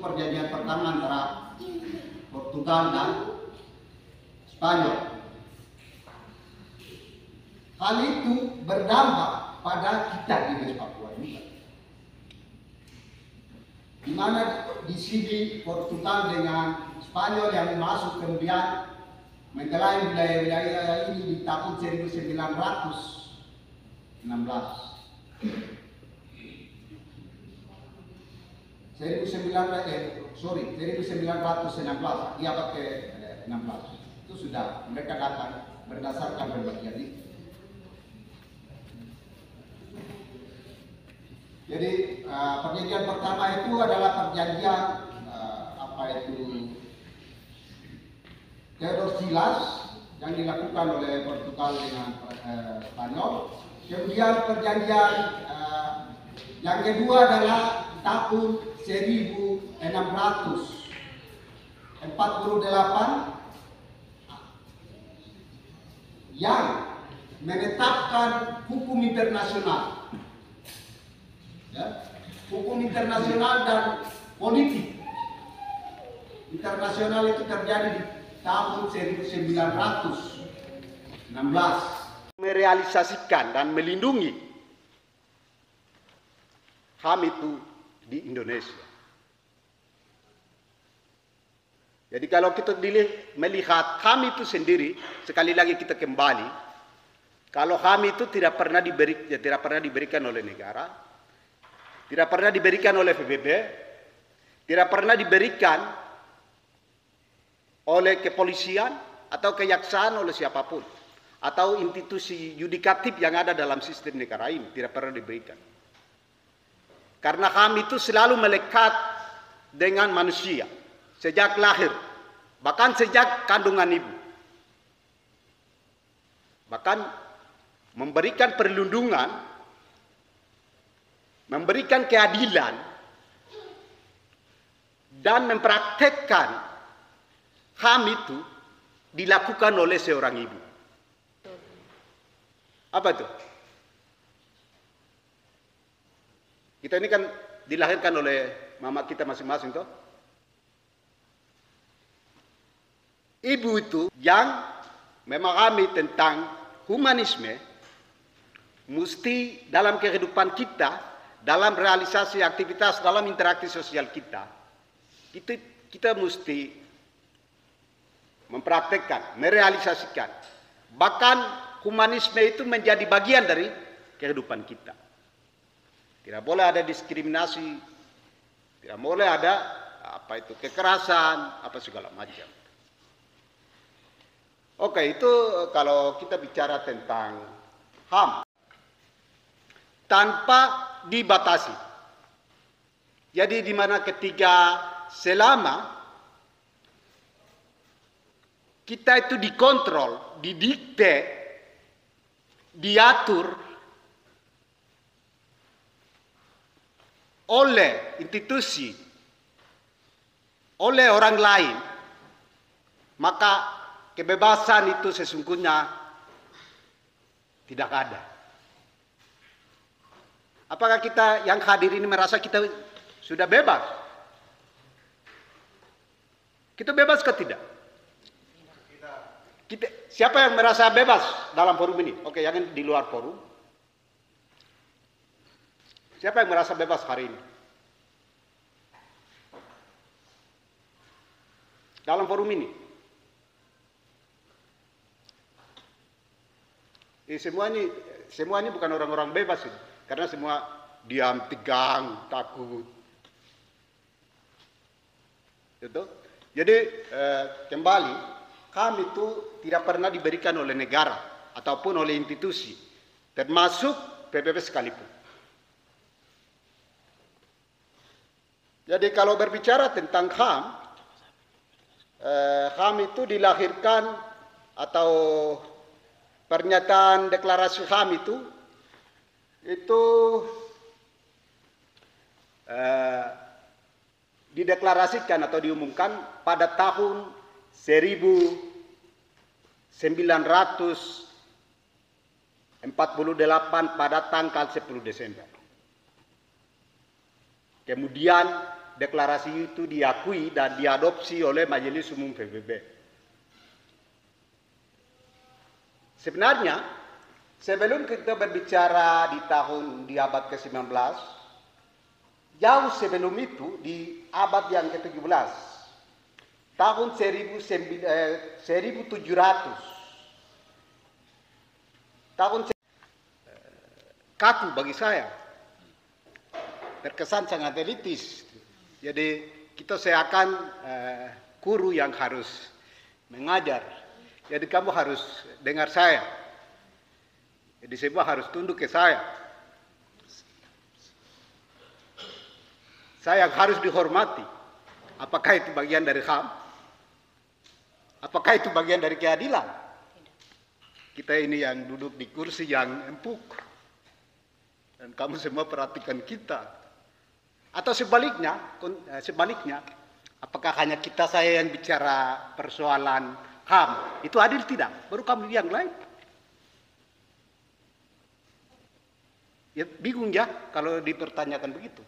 perjanjian pertama antara Portugal dan Spanyol. Hal itu berdampak pada kita di West Papua juga. Di mana di sini Portugal dengan Spanyol yang masuk kemudian mengklaim wilayah-wilayah ini di tahun 1916. 1916 dia pakai 16 itu sudah mereka datang berdasarkan perjanjian itu. Jadi perjanjian pertama itu adalah perjanjian Tordesillas yang dilakukan oleh Portugal dengan Spanyol. Kemudian perjanjian yang kedua adalah tahun 1648 yang menetapkan hukum internasional, ya, hukum internasional dan politik internasional itu terjadi di tahun 1916, merealisasikan dan melindungi HAM itu di Indonesia. Jadi kalau kita melihat HAM itu sendiri, sekali lagi kita kembali, kalau HAM itu tidak pernah diberikan oleh negara, tidak pernah diberikan oleh PBB, tidak pernah diberikan oleh kepolisian atau kejaksaan, oleh siapapun, atau institusi yudikatif yang ada dalam sistem negara ini, tidak pernah diberikan. Karena HAM itu selalu melekat dengan manusia sejak lahir, bahkan sejak kandungan ibu. Bahkan memberikan perlindungan, memberikan keadilan, dan mempraktekkan HAM itu dilakukan oleh seorang ibu. Apa itu? Kita ini kan dilahirkan oleh mama kita masing-masing, toh. Ibu itu yang memahami tentang humanisme, mesti dalam kehidupan kita, dalam realisasi aktivitas, dalam interaksi sosial kita, kita mesti mempraktekkan, merealisasikan. Bahkan humanisme itu menjadi bagian dari kehidupan kita. Tidak boleh ada diskriminasi, tidak boleh ada kekerasan, segala macam. Oke, itu kalau kita bicara tentang HAM tanpa dibatasi. Jadi di mana ketika selama kita itu dikontrol, didikte, diatur oleh institusi, oleh orang lain, maka kebebasan itu sesungguhnya tidak ada. Apakah kita yang hadir ini merasa kita sudah bebas? Kita bebas ke tidak? Siapa yang merasa bebas dalam forum ini? Oke, yang di luar forum. Siapa yang merasa bebas hari ini? Dalam forum ini. Semua ini bukan orang-orang bebas ini. Karena semua diam, tegang, takut. Gitu? Jadi kembali, kami itu tidak pernah diberikan oleh negara ataupun oleh institusi, termasuk PBB sekalipun. Jadi kalau berbicara tentang HAM, HAM itu dilahirkan atau pernyataan deklarasi HAM itu dideklarasikan atau diumumkan pada tahun 1948 pada tanggal 10 Desember. Kemudian deklarasi itu diakui dan diadopsi oleh Majelis Umum PBB. Sebenarnya sebelum kita berbicara di abad ke-19, jauh sebelum itu di abad yang ke-17, tahun 1700, tahun kaku bagi saya, terkesan sangat elitis. Jadi kita seakan guru yang harus mengajar. Jadi kamu harus dengar saya. Jadi semua harus tunduk ke saya. Saya harus dihormati. Apakah itu bagian dari HAM? Apakah itu bagian dari keadilan? Kita ini yang duduk di kursi yang empuk. Dan kamu semua perhatikan kita. Atau sebaliknya, apakah hanya kita saya yang bicara persoalan HAM? Itu adil tidak? Baru kamu yang lain. Ya bingung ya kalau dipertanyakan begitu.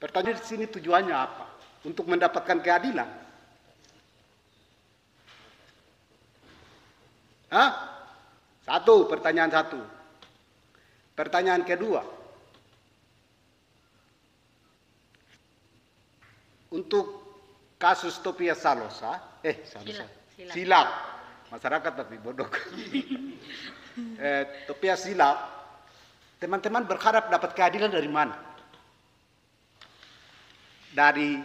Pertanyaan di sini tujuannya apa? Untuk mendapatkan keadilan. Hah? Pertanyaan satu. Pertanyaan kedua. Untuk kasus Tobias Silap. Masyarakat tapi bodoh. Tobias Silap, teman-teman berharap dapat keadilan dari mana? Dari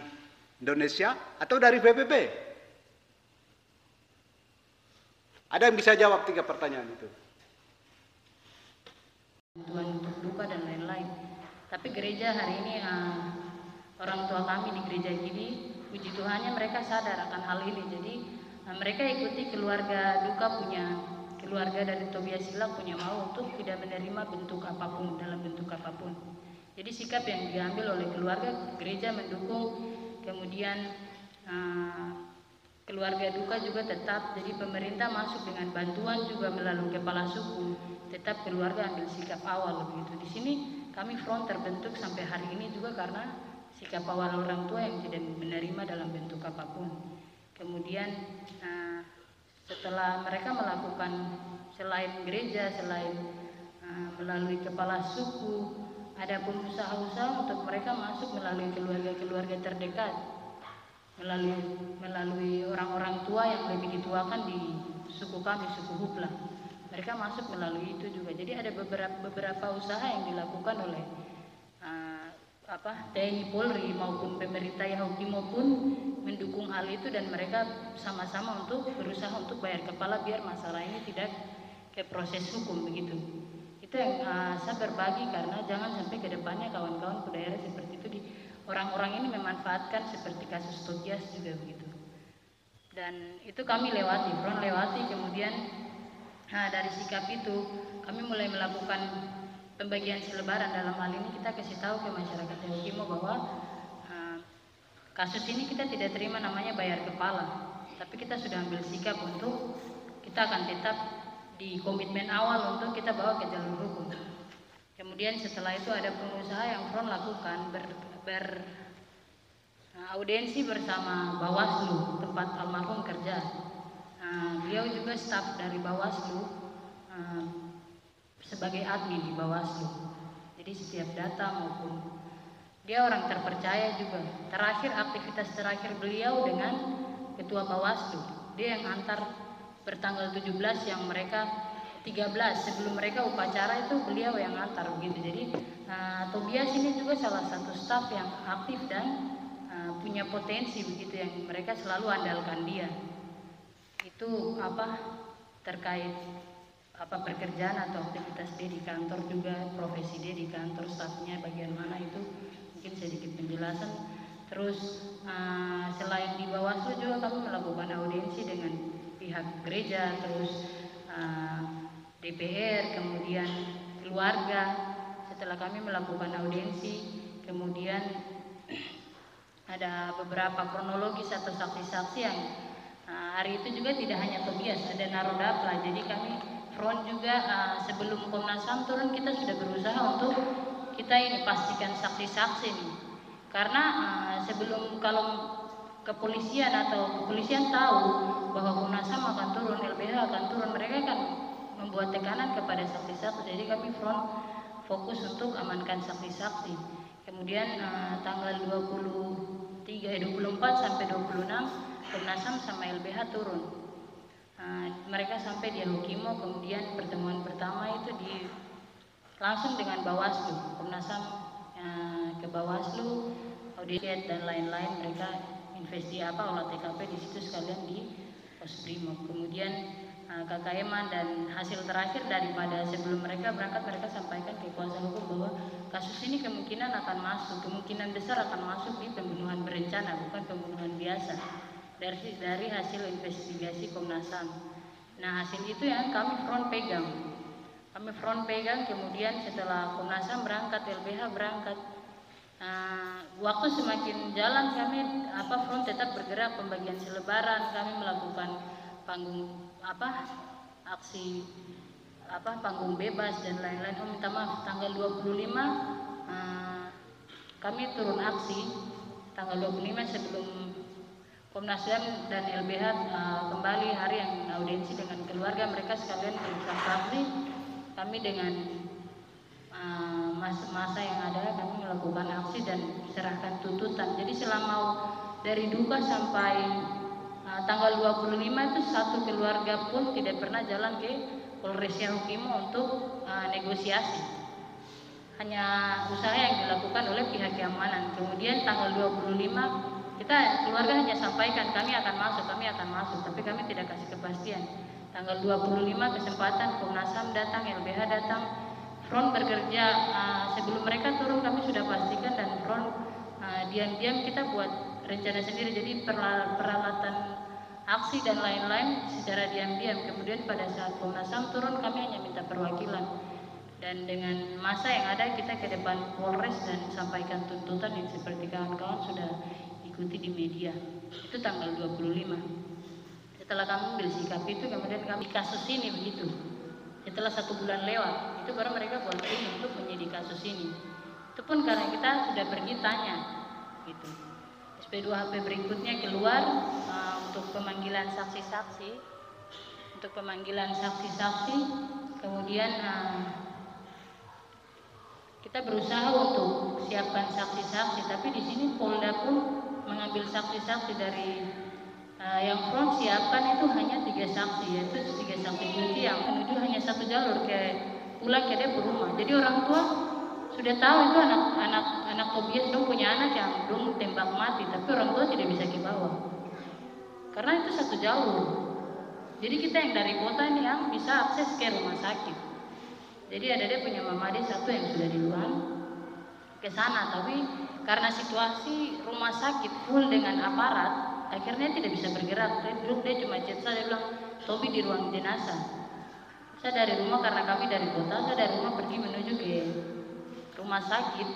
Indonesia atau dari PBB? Ada yang bisa jawab 3 pertanyaan itu? Tuhan untuk duka dan lain-lain. Tapi gereja hari ini, orang tua kami di gereja ini, puji Tuhannya mereka sadar akan hal ini. Jadi mereka ikuti keluarga duka keluarga dari Tobias Silap punya mau untuk tidak menerima bentuk apapun, dalam bentuk apapun. Jadi sikap yang diambil oleh keluarga, gereja mendukung, kemudian keluarga duka juga tetap, jadi pemerintah masuk dengan bantuan juga melalui kepala suku, tetap keluarga ambil sikap awal begitu. Di sini kami front terbentuk sampai hari ini juga karena sikap awal orang tua yang tidak menerima dalam bentuk apapun. Kemudian setelah mereka melakukan selain gereja, selain melalui kepala suku, ada pun usaha-usaha untuk mereka masuk melalui keluarga-keluarga terdekat, melalui orang-orang tua yang lebih dituakan di suku kami, suku Hupla. Mereka masuk melalui itu juga. Jadi ada beberapa usaha yang dilakukan oleh TNI Polri maupun pemerintah Yahukimo pun mendukung hal itu, dan mereka sama-sama untuk berusaha untuk bayar kepala biar masalah ini tidak ke proses hukum begitu. Itu yang saya berbagi, karena jangan sampai ke depannya kawan-kawan ke daerah seperti itu orang-orang ini memanfaatkan seperti kasus Tobias juga begitu. Dan itu kami lewati, kemudian dari sikap itu kami mulai melakukan pembagian selebaran. Dalam hal ini kita kasih tahu ke masyarakat Yahukimo bahwa kasus ini kita tidak terima namanya bayar kepala, tapi kita sudah ambil sikap untuk kita akan tetap di komitmen awal untuk kita bawa ke jalur hukum. Kemudian setelah itu ada pengusaha yang front lakukan audiensi bersama Bawaslu tempat almarhum kerja. Beliau juga staf dari Bawaslu, sebagai admin di Bawaslu. Jadi setiap data maupun dia orang terpercaya juga. Aktivitas terakhir beliau dengan Ketua Bawaslu, dia yang antar bertanggal 17 yang mereka 13 sebelum mereka upacara itu beliau yang antar begitu. Jadi Tobias ini juga salah satu staf yang aktif dan punya potensi begitu, yang mereka selalu andalkan dia. Itu terkait pekerjaan atau aktivitas dia di kantor, juga profesi dia di kantor, stafnya bagian mana, itu mungkin sedikit penjelasan. Terus selain di Bawaslu juga kami melakukan audiensi dengan pihak gereja, terus DPR, kemudian keluarga. Setelah kami melakukan audiensi, kemudian ada beberapa kronologis atau saksi-saksi yang hari itu juga tidak hanya Tobias, ada Narodapla. Jadi kami front juga sebelum Komnas HAM turun, kita sudah berusaha untuk kita ini pastikan saksi-saksi nih, karena sebelum kalau kepolisian tahu bahwa Komnas HAM akan turun, LBH akan turun, mereka akan membuat tekanan kepada saksi-saksi. Jadi kami front fokus untuk amankan saksi-saksi. Kemudian tanggal 24 sampai 26 Komnas HAM sama LBH turun. Mereka sampai di Yahukimo, kemudian pertemuan pertama itu langsung dengan Bawaslu. Komnas HAM ke Bawaslu, audit dan lain-lain, mereka olah TKP di situ sekalian di Posbrimob. Kemudian KKM dan hasil terakhir daripada sebelum mereka berangkat, mereka sampaikan ke kuasa hukum bahwa kasus ini kemungkinan besar akan masuk di pembunuhan berencana, bukan pembunuhan biasa, dari hasil investigasi Komnas HAM. Nah, hasil itu yang kami front pegang. Kemudian setelah Komnas HAM berangkat, LBH berangkat, waktu semakin jalan kami front tetap bergerak, pembagian selebaran, kami melakukan aksi panggung bebas dan lain-lain. Minta maaf, tanggal 25 kami turun aksi, tanggal 25 sebelum Komnas HAM dan LBH kembali hari yang audiensi dengan keluarga mereka sekalian periksa saksi. Kami dengan masa yang ada, kami melakukan aksi dan serahkan tuntutan. Jadi selama dari duka sampai tanggal 25 itu satu keluarga pun tidak pernah jalan ke Polres Yahukimo untuk negosiasi. Hanya usaha yang dilakukan oleh pihak keamanan. Kemudian tanggal 25 kita keluarga hanya sampaikan kami akan masuk, tapi kami tidak kasih kepastian. Tanggal 25 kesempatan Komnas HAM datang, LBH datang, front bekerja. Sebelum mereka turun kami sudah pastikan, dan front diam-diam kita buat rencana sendiri. Jadi peralatan aksi dan lain-lain secara diam-diam. Kemudian pada saat Komnas HAM turun, kami hanya minta perwakilan, dan dengan masa yang ada kita ke depan Polres dan sampaikan tuntutan yang seperti kawan-kawan sudah ikuti di media. Itu tanggal 25. Setelah kami ambil sikap itu, kemudian kami kasus ini begitu. Setelah 1 bulan lewat, itu baru mereka buat tim untuk menyidik kasus ini. Itu pun karena kita sudah pergi tanya, gitu. SP2HP berikutnya keluar untuk pemanggilan saksi-saksi, kemudian kita berusaha untuk siapkan saksi-saksi, tapi di sini Polda pun mengambil saksi-saksi dari yang front siapkan itu hanya 3 saksi, yaitu 3 saksi kunci yang menuju hanya 1 jalur pulang ke dia rumah. Jadi orang tua sudah tahu itu anak Tobias dong punya anak yang dong tembak mati, tapi orang tua tidak bisa ke bawah karena itu 1 jalur. Jadi kita yang dari kota ini yang bisa akses ke rumah sakit. Jadi ada dia punya mama dia satu yang sudah di luar ke sana, tapi karena situasi rumah sakit full dengan aparat, akhirnya tidak bisa bergerak. Dia cuma chat saya, dia bilang, Tobi di ruang jenazah. Saya dari rumah, karena kami dari kota, saya dari rumah pergi menuju ke rumah sakit.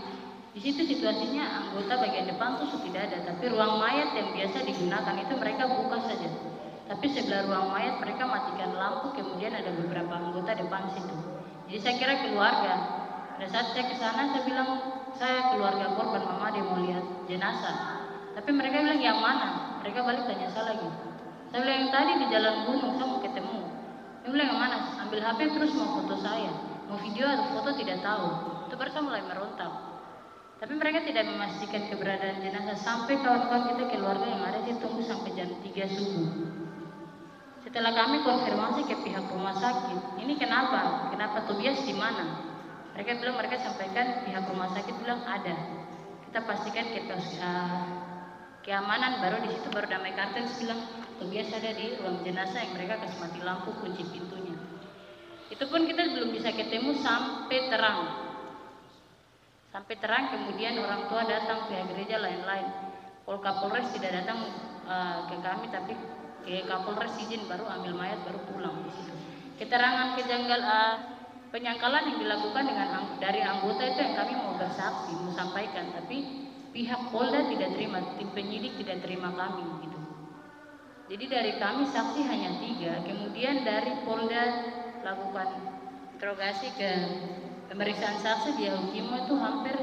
Di situ situasinya anggota bagian depan tuh tidak ada, tapi ruang mayat yang biasa digunakan itu mereka buka saja. Tapi sebelah ruang mayat mereka matikan lampu, kemudian ada beberapa anggota depan situ. Jadi saya kira keluarga. Pada saat saya ke sana, saya bilang, saya keluarga korban, mama dia mau lihat jenazah. Tapi mereka bilang yang mana? Mereka balik tanya saya lagi. Saya bilang yang tadi di jalan gunung, saya mau ketemu. Dia bilang yang mana? Ambil HP terus mau foto saya, mau video atau foto tidak tahu. Itu baru saya mulai merontak. Tapi mereka tidak memastikan keberadaan jenazah sampai kawan-kawan kita keluarga yang ada sih tunggu sampai jam 3 subuh. Setelah kami konfirmasi ke pihak rumah sakit, ini kenapa Tobias di mana? Mereka bilang, mereka sampaikan pihak rumah sakit bilang ada. Kita pastikan keamanan, baru di situ baru Damai Kartens bilang Tobias ada di ruang jenazah yang mereka kasih mati lampu, kunci pintunya. Itu pun kita belum bisa ketemu sampai terang. Kemudian orang tua datang, pihak gereja lain-lain. Kapolres tidak datang ke kami, tapi ke Kapolres izin baru ambil mayat baru pulang di situ. Keterangan penyangkalan yang dilakukan dari anggota itu yang kami mau bersaksi, mau sampaikan, tapi pihak Polda tidak terima, tim penyidik tidak terima kami gitu. Jadi dari kami saksi hanya 3, kemudian dari Polda lakukan interogasi ke pemeriksaan saksi di Yaukimo itu hampir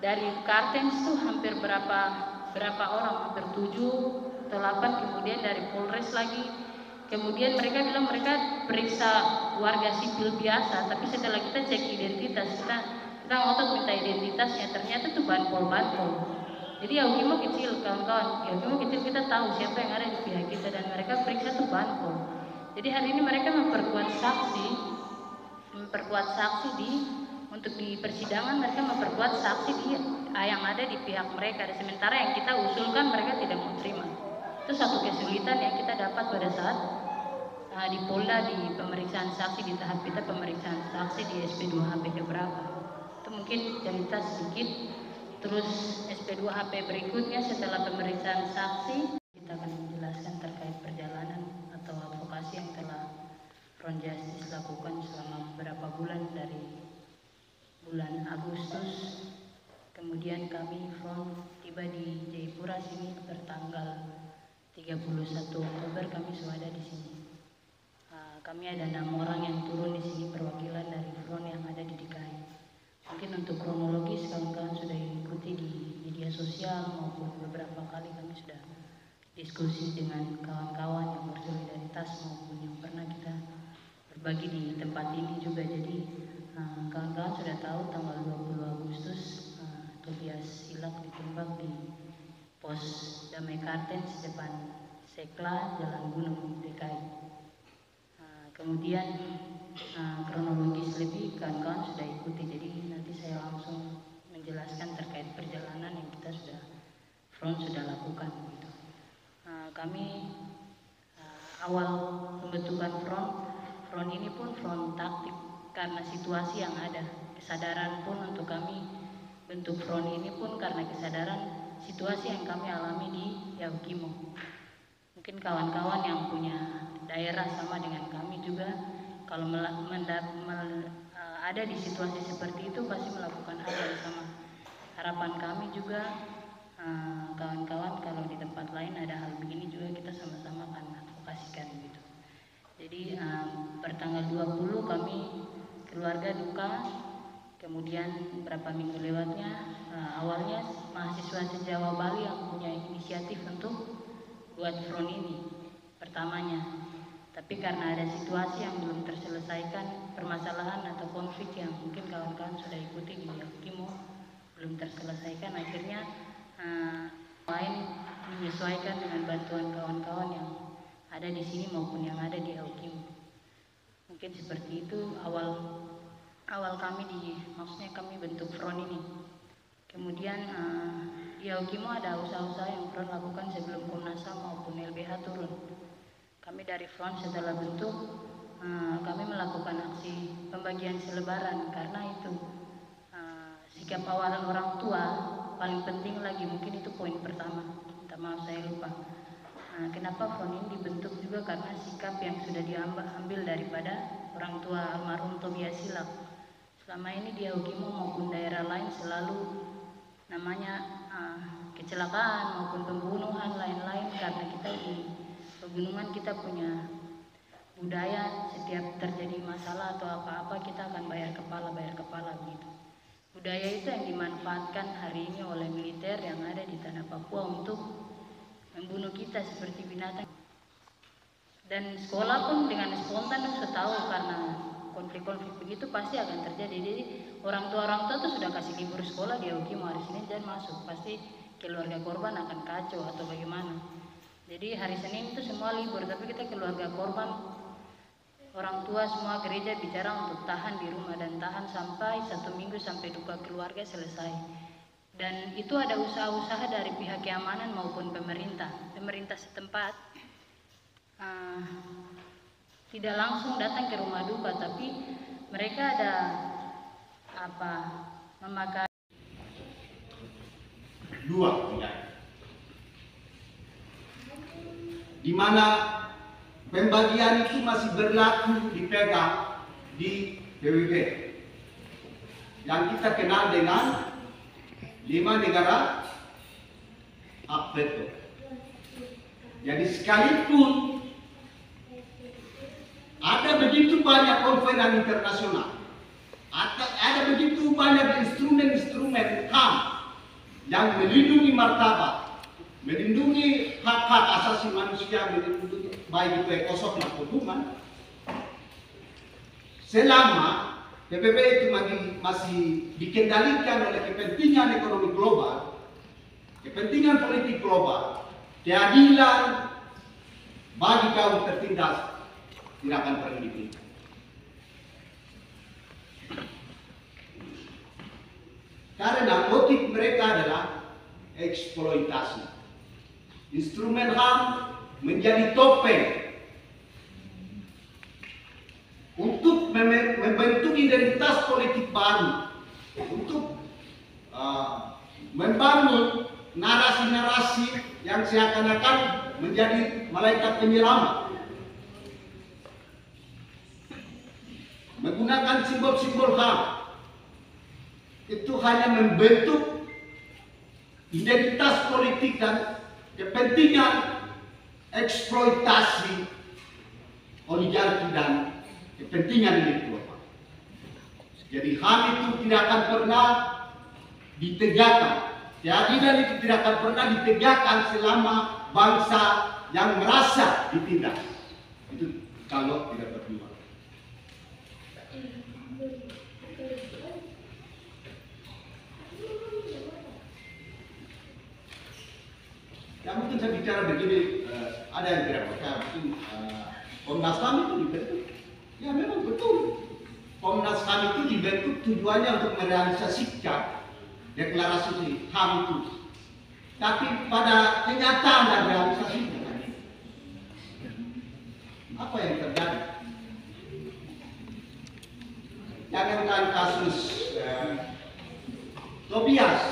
dari Kartens itu hampir berapa orang, hampir 7 atau 8, kemudian dari Polres lagi. Kemudian mereka bilang mereka periksa warga sipil biasa, tapi setelah kita cek identitas, kita ngotot minta identitasnya, ternyata itu banpol. Jadi Yaukimo kecil, kawan-kawan, Yaukimo kecil, kita tahu siapa yang ada di pihak kita, dan mereka periksa itu banpol. Jadi hari ini mereka memperkuat saksi untuk di persidangan, mereka memperkuat saksi yang ada di pihak mereka. Sementara yang kita usulkan mereka tidak mau terima. Itu satu kesulitan yang kita dapat pada saat di Polda di pemeriksaan saksi, di tahap kita pemeriksaan saksi di SP2HP keberapa. Itu mungkin cerita sedikit. Terus SP2HP berikutnya setelah pemeriksaan saksi, kita akan menjelaskan terkait perjalanan atau advokasi yang telah Front Justice lakukan selama beberapa bulan dari bulan Agustus. Kemudian kami Front tiba di Jayapura sini bertanggal 31 Oktober, kami sudah ada di sini. Kami ada 6 orang yang turun di sini perwakilan dari Front yang ada di DKI. Mungkin untuk kronologis kawan-kawan sudah ikuti di media sosial maupun beberapa kali kami sudah diskusi dengan kawan-kawan yang bersolidaritas maupun yang pernah kita berbagi di tempat ini juga. Jadi kawan-kawan sudah tahu tanggal 20 Agustus Tobias Silak ditembak di pos Damai Kartens depan Sekla Jalan Gunung DKI. Kemudian kronologis lebih kawan-kawan sudah ikuti, jadi nanti saya langsung menjelaskan terkait perjalanan yang kita Front sudah lakukan. Gitu. Kami awal pembentukan Front ini pun Front taktik karena situasi yang ada, kesadaran pun untuk kami bentuk Front ini pun karena kesadaran situasi yang kami alami di Yaukimo. Mungkin kawan-kawan yang punya daerah sama dengan kami juga, kalau ada di situasi seperti itu pasti melakukan hal yang sama. Harapan kami juga kawan-kawan kalau di tempat lain ada hal begini juga kita sama-sama akan advokasikan gitu. Jadi pertanggal 20 kami keluarga duka, kemudian berapa minggu lewatnya awalnya mahasiswa se-Jawa Bali yang punya inisiatif untuk buat Front ini pertamanya. Tapi karena ada situasi yang belum terselesaikan, permasalahan atau konflik yang mungkin kawan-kawan sudah ikuti di Yaukimo belum terselesaikan, akhirnya lain menyesuaikan dengan bantuan kawan-kawan yang ada di sini maupun yang ada di Yaukimo. Mungkin seperti itu awal kami maksudnya kami bentuk Front ini. Kemudian di Yaukimo ada usaha-usaha yang Front lakukan sebelum Komnas HAM maupun LBH turun. Kami dari Front setelah bentuk, kami melakukan aksi pembagian selebaran karena itu sikap awal orang tua paling penting lagi, mungkin itu poin pertama. Minta maaf saya lupa. Kenapa Front ini dibentuk juga karena sikap yang sudah diambil daripada orang tua almarhum Tobias Silak. Selama ini di Yaukimo maupun daerah lain selalu namanya kecelakaan maupun pembunuhan lain-lain, karena kita di pegunungan kita punya budaya setiap terjadi masalah atau apa-apa kita akan bayar kepala gitu. Budaya itu yang dimanfaatkan hari ini oleh militer yang ada di tanah Papua untuk membunuh kita seperti binatang. Dan sekolah pun dengan spontan sudah tahu karena konflik-konflik begitu pasti akan terjadi. Jadi orang tua tuh sudah kasih libur sekolah di Yaukimo hari Senin dan masuk, pasti keluarga korban akan kacau atau bagaimana. Jadi hari Senin itu semua libur, tapi kita keluarga korban, orang tua semua gereja bicara untuk tahan di rumah dan tahan sampai 1 minggu sampai duka keluarga selesai. Dan itu ada usaha-usaha dari pihak keamanan maupun pemerintah setempat tidak langsung datang ke rumah duka, tapi mereka ada memakai dua pihak, di mana pembagian itu masih berlaku dipegang di PBB yang kita kenal dengan 5 negara APETO. Jadi sekalipun ada begitu banyak konferensi internasional, Ada begitu banyak instrumen-instrumen HAM yang melindungi martabat, melindungi hak-hak asasi manusia, melindungi baik itu ekosok maupun human. Selama PBB itu masih dikendalikan oleh kepentingan ekonomi global, kepentingan politik global, keadilan bagi kaum tertindas tidak akan pernah diberikan. Karena motif mereka adalah eksploitasi. Instrumen HAM menjadi topeng untuk membentuk identitas politik baru, untuk membangun narasi-narasi yang seakan-akan menjadi malaikat penyelamat, menggunakan simbol-simbol HAM. Itu hanya membentuk identitas politik dan kepentingan eksploitasi oligarki dan kepentingan elit global. Jadi HAM itu tidak akan pernah ditegakkan, keadilan itu tidak akan pernah ditegakkan selama bangsa yang merasa ditindas itu kalau tidak berjuang. Ya mungkin saya bicara begini, ada yang tidak percaya, mungkin Komnas HAM itu dibentuk. Ya memang betul. Komnas HAM itu dibentuk tujuannya untuk merealisasikan deklarasi HAM itu. Tapi pada kenyataan dan realisasinya, apa yang terjadi? Jangankan kasus Tobias,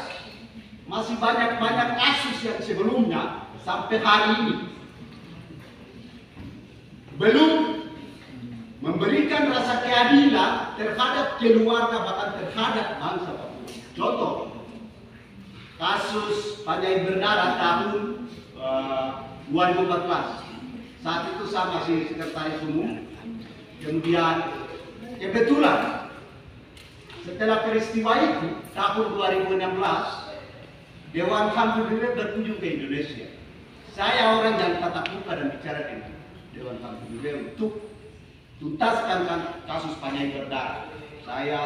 masih banyak kasus yang sebelumnya sampai hari ini belum memberikan rasa keadilan terhadap keluarga, bahkan terhadap bangsa Papua. Contoh, kasus Panjai Berdarah tahun 2014. Saat itu saya masih sekretaris umum. Kemudian kebetulan setelah peristiwa itu tahun 2016 Dewan HAM PBB berkunjung ke Indonesia. Saya orang yang tatap muka dan bicara dengan Dewan HAM PBB untuk tuntaskan kasus Panjai Berdarah. Saya,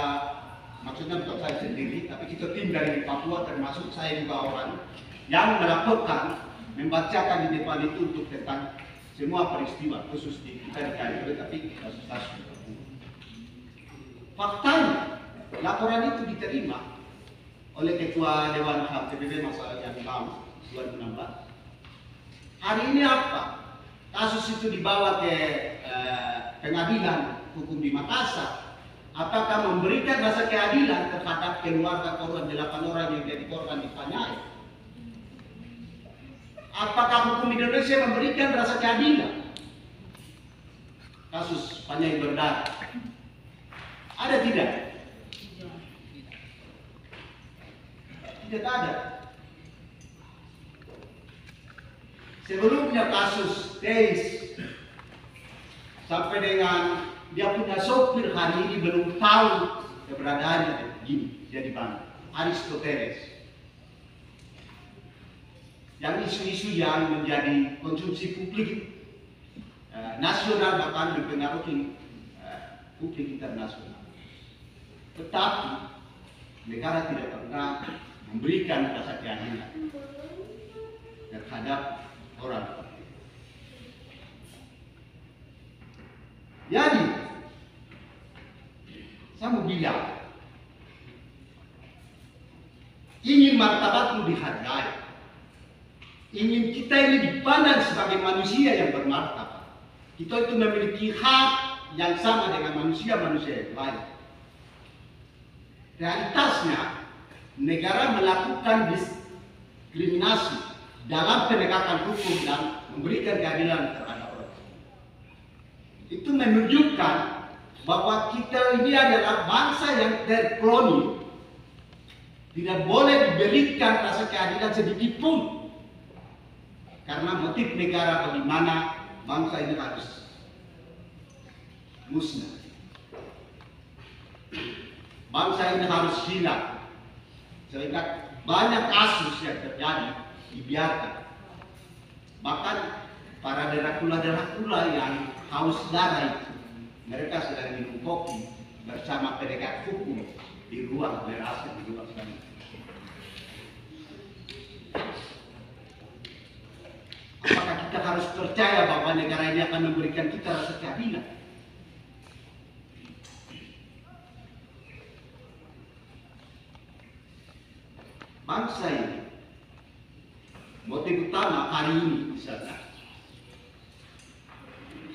maksudnya bukan saya sendiri, tapi kita tim dari Papua, termasuk saya juga orang yang melaporkan, membacakan di depan itu untuk tentang semua peristiwa, khusus di kita di KLB, tapi kasus-kasus. Faktanya, laporan itu diterima oleh Ketua Dewan HAM PBB masalah yang lalu 2016. Hari ini apa? Kasus itu dibawa ke pengadilan hukum di Makassar. Apakah memberikan rasa keadilan terhadap keluarga korban 8 orang yang jadi korban di Panjai? Apakah hukum Indonesia memberikan rasa keadilan? Kasus Panjai Berdarah. Ada tidak? Tidak ada. Sebelumnya kasus Teis sampai dengan dia punya sopir hari ini belum tahu keberadaannya gini, jadi mana? Aristoteles. Yang isu-isu yang menjadi konsumsi publik nasional bahkan mempengaruhi publik internasional. Tetapi negara tidak pernah memberikan rasa keadilan terhadap orang. Jadi, saya mau bilang, ingin martabatmu dihargai, ingin kita ini dipandang sebagai manusia yang bermartabat. Kita itu memiliki hak yang sama dengan manusia-manusia yang lain. Realitasnya, negara melakukan diskriminasi dalam penegakan hukum dan memberikan keadilan terhadap orang. Itu menunjukkan bahwa kita ini adalah bangsa yang terkoloni, tidak boleh diberikan rasa keadilan sedikit pun karena motif negara bagaimana bangsa ini harus musnah. bangsa ini harus hilang. Sehingga banyak kasus yang terjadi dibiarkan. Bahkan para Dracula yang haus darah itu, mereka sedang minum kopi bersama penegak hukum di ruang berhasil di ruang sana. Apakah kita harus percaya bahwa negara ini akan memberikan kita rasa keadilan? Bangsa ini, motif utama hari ini misalnya,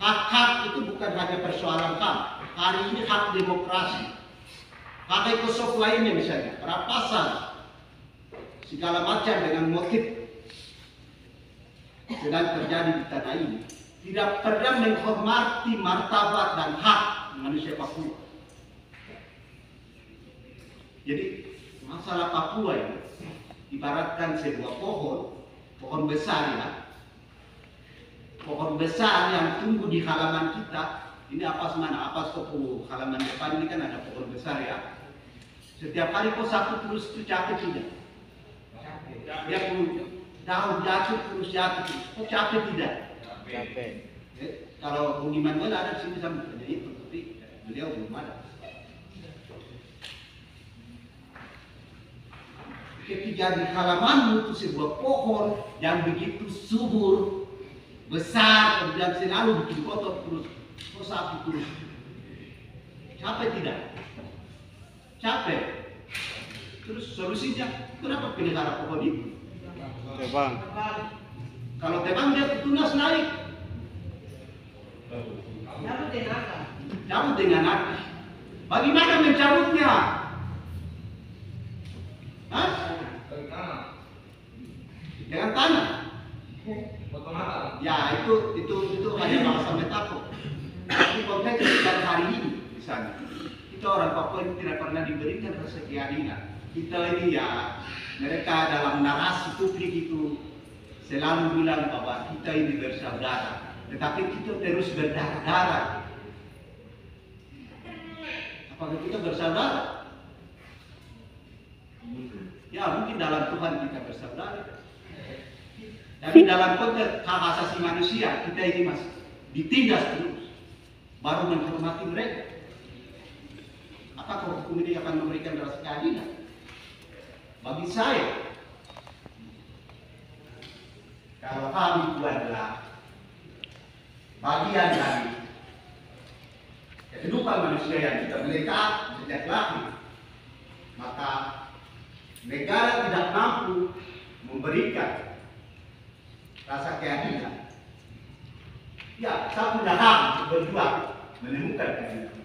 hak-hak itu bukan hanya persoalan HAM. Hari ini hak demokrasi, hak ekosof lainnya misalnya, perampasan, segala macam dengan motif sedang terjadi di tanah ini, tidak pernah menghormati martabat dan hak manusia Papua. Jadi masalah Papua ini ibaratkan sebuah pohon besar ya, pohon besar yang tumbuh di halaman kita. Ini apa mana? Apa topo halaman depan ini kan ada pohon besar ya. Setiap hari kau sapu terus itu capek tidak? Dia pun daun jatuh terus jatuh terus. Kau capek tidak? Capek. Kalau Bung Iman ada di sini sama kerja itu, tapi beliau belum ada. Ketika di halamanmu itu sebuah pohon yang begitu subur, besar, kemudian selalu bikin kotor terus, kau sapu terus. Capek tidak? Capek. Terus solusinya, kenapa pelihara pohon itu? Tebang. Kalau tebang dia tunas naik. Cabut dengan akar. Bagaimana mencabutnya? Hah? Dengan tanah. Ya itu hanya bahasa metafor. Tapi konteks kita hari ini misalnya, kita orang Papua ini tidak pernah diberikan rasa keadilan. Kita ini ya, mereka dalam narasi publik itu selalu bilang bahwa kita ini bersaudara, tetapi kita terus berdarah-darah. Apakah kita bersaudara? Ya mungkin dalam Tuhan kita bersaudara. Tapi dalam konteks hak asasi manusia kita ini masih ditindas terus. Baru menghormati mereka. Apakah hukum ini akan memberikan rasa keadilan? Bagi saya, kalau HAM itu adalah bagian dari kehidupan manusia yang kita melekat sejak lahir, maka negara tidak mampu memberikan rasa keadilan. Ya, saya punya hak untuk berjuang menemukan keadilan.